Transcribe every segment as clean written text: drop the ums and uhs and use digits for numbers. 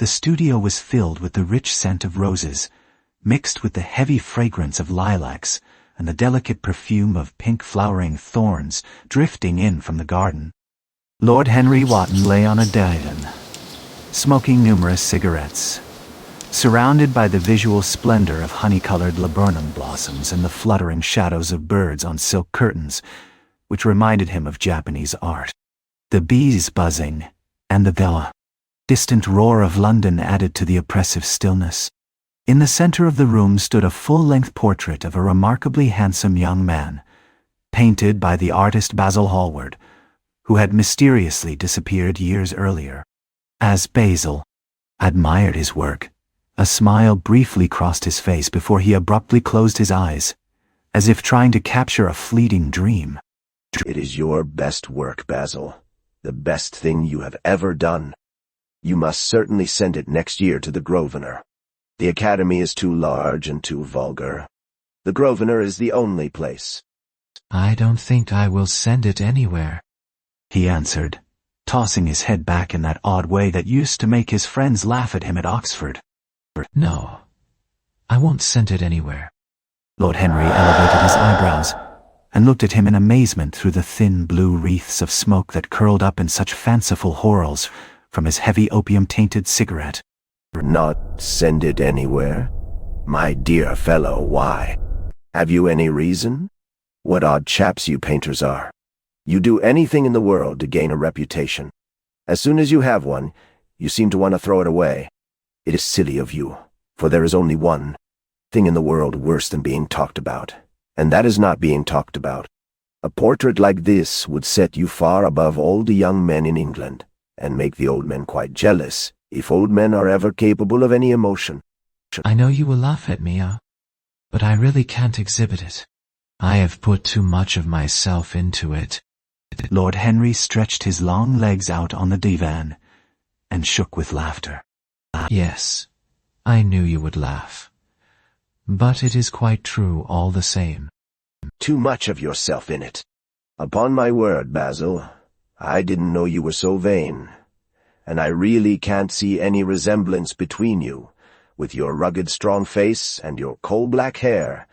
The studio was filled with the rich scent of roses, mixed with the heavy fragrance of lilacs and the delicate perfume of pink flowering thorns drifting in from the garden. Lord Henry Wotton lay on a divan, smoking numerous cigarettes, surrounded by the visual splendor of honey-colored laburnum blossoms and the fluttering shadows of birds on silk curtains, which reminded him of Japanese art. The bees buzzing and the distant roar of London added to the oppressive stillness. In the center of the room stood a full-length portrait of a remarkably handsome young man, painted by the artist Basil Hallward, who had mysteriously disappeared years earlier. As Basil admired his work, a smile briefly crossed his face before he abruptly closed his eyes, as if trying to capture a fleeting dream. It is your best work, Basil. The best thing you have ever done. You must certainly send it next year to the Grosvenor. The Academy is too large and too vulgar. The Grosvenor is the only place. I don't think I will send it anywhere, he answered, tossing his head back in that odd way that used to make his friends laugh at him at Oxford. No, I won't send it anywhere. Lord Henry elevated his eyebrows and looked at him in amazement through the thin blue wreaths of smoke that curled up in such fanciful whorls from his heavy opium-tainted cigarette. Not send it anywhere? My dear fellow, why? Have you any reason? What odd chaps you painters are. You do anything in the world to gain a reputation. As soon as you have one, you seem to want to throw it away. It is silly of you, for there is only one thing in the world worse than being talked about, and that is not being talked about. A portrait like this would set you far above all the young men in England, and make the old men quite jealous, if old men are ever capable of any emotion. I know you will laugh at me, but I really can't exhibit it. I have put too much of myself into it. Lord Henry stretched his long legs out on the divan and shook with laughter. Yes, I knew you would laugh. But it is quite true all the same. Too much of yourself in it. Upon my word, Basil, I didn't know you were so vain. And I really can't see any resemblance between you, with your rugged strong face and your coal-black hair,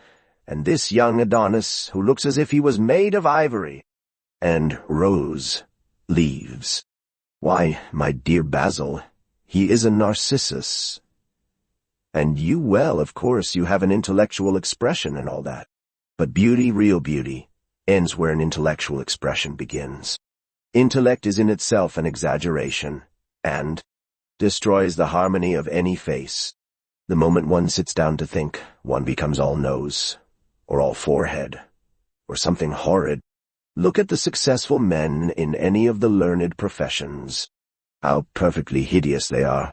and this young Adonis who looks as if he was made of ivory and rose leaves. Why, my dear Basil, he is a Narcissus. And you, well, of course, you have an intellectual expression and all that. But beauty, real beauty, ends where an intellectual expression begins. Intellect is in itself an exaggeration, and destroys the harmony of any face. The moment one sits down to think, one becomes all nose, or all forehead, or something horrid. Look at the successful men in any of the learned professions. How perfectly hideous they are.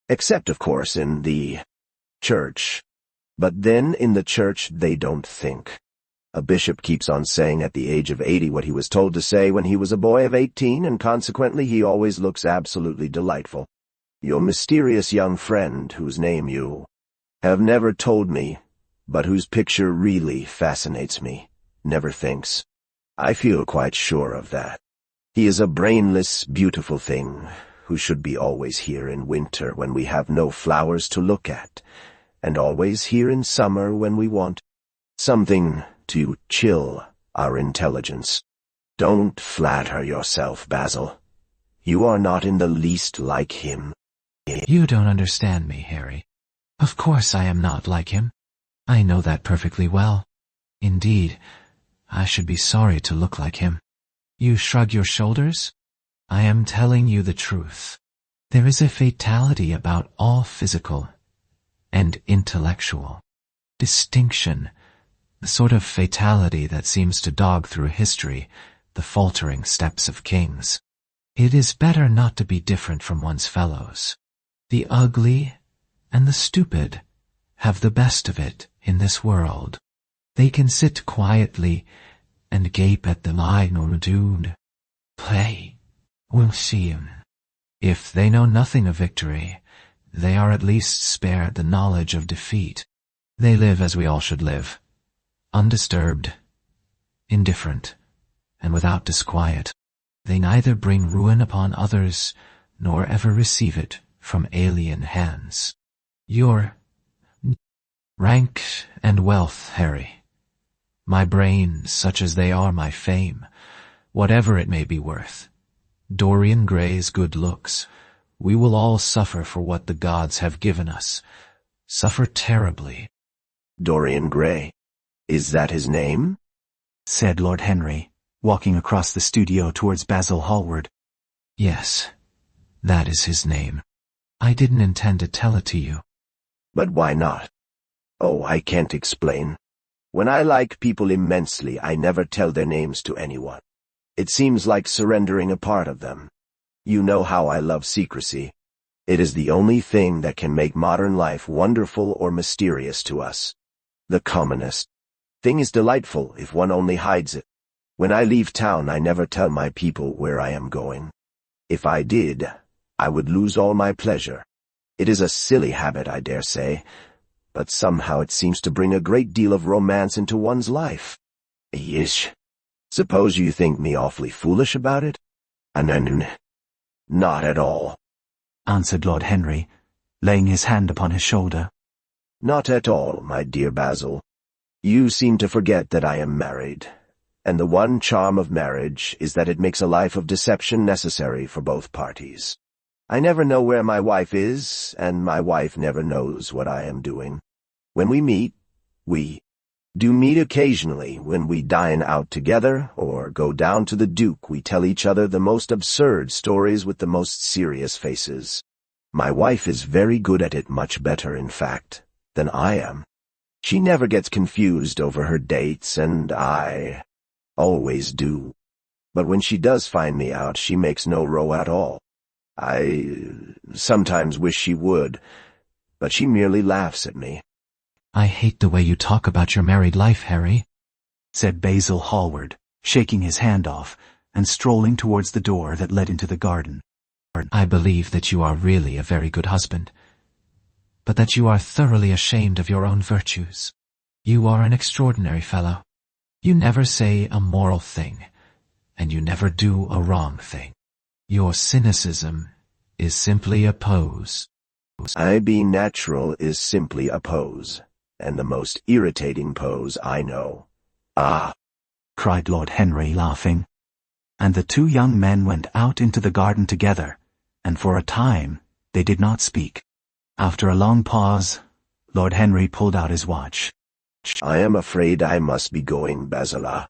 Except, of course, in the church. But then in the church they don't think. A bishop keeps on saying at the age of 80 what he was told to say when he was a boy of 18, and consequently he always looks absolutely delightful. Your mysterious young friend, whose name you have never told me, but whose picture really fascinates me, never thinks. I feel quite sure of that. He is a brainless, beautiful thing, who should be always here in winter when we have no flowers to look at, and always here in summer when we want something to chill our intelligence. Don't flatter yourself, Basil. You are not in the least like him. You don't understand me, Harry. Of course I am not like him. I know that perfectly well. Indeed, I should be sorry to look like him. You shrug your shoulders? I am telling you the truth. There is a fatality about all physical and intellectual distinction, the sort of fatality that seems to dog through history the faltering steps of kings. It is better not to be different from one's fellows. The ugly and the stupid have the best of it in this world. They can sit quietly and gape at the line or dude. Play. We'll see 'em. If they know nothing of victory, they are at least spared the knowledge of defeat. They live as we all should live, undisturbed, indifferent, and without disquiet. They neither bring ruin upon others, nor ever receive it from alien hands. Your rank and wealth, Harry. My brains, such as they are my fame, whatever it may be worth. Dorian Gray's good looks. We will all suffer for what the gods have given us. Suffer terribly. Dorian Gray. Is that his name? Said Lord Henry, walking across the studio towards Basil Hallward. Yes, that is his name. I didn't intend to tell it to you. But why not? Oh, I can't explain. When I like people immensely, I never tell their names to anyone. It seems like surrendering a part of them. You know how I love secrecy. It is the only thing that can make modern life wonderful or mysterious to us. The commonest thing is delightful if one only hides it. When I leave town, I never tell my people where I am going. If I did, I would lose all my pleasure. It is a silly habit, I dare say, but somehow it seems to bring a great deal of romance into one's life. Yeesh. Suppose you think me awfully foolish about it? Not at all, answered Lord Henry, laying his hand upon his shoulder. Not at all, my dear Basil. You seem to forget that I am married, and the one charm of marriage is that it makes a life of deception necessary for both parties. I never know where my wife is, and my wife never knows what I am doing. When we meet, we do meet occasionally. When we dine out together, or go down to the Duke, we tell each other the most absurd stories with the most serious faces. My wife is very good at it, much better, in fact, than I am. She never gets confused over her dates, and I always do. But when she does find me out, she makes no row at all. I sometimes wish she would, but she merely laughs at me. I hate the way you talk about your married life, Harry, said Basil Hallward, shaking his hand off and strolling towards the door that led into the garden. I believe that you are really a very good husband, but that you are thoroughly ashamed of your own virtues. You are an extraordinary fellow. You never say a moral thing, and you never do a wrong thing. Your cynicism is simply a pose. I being natural is simply a pose, and the most irritating pose I know. Ah! cried Lord Henry, laughing. And the two young men went out into the garden together, and for a time they did not speak. After a long pause, Lord Henry pulled out his watch. I am afraid I must be going, Basil.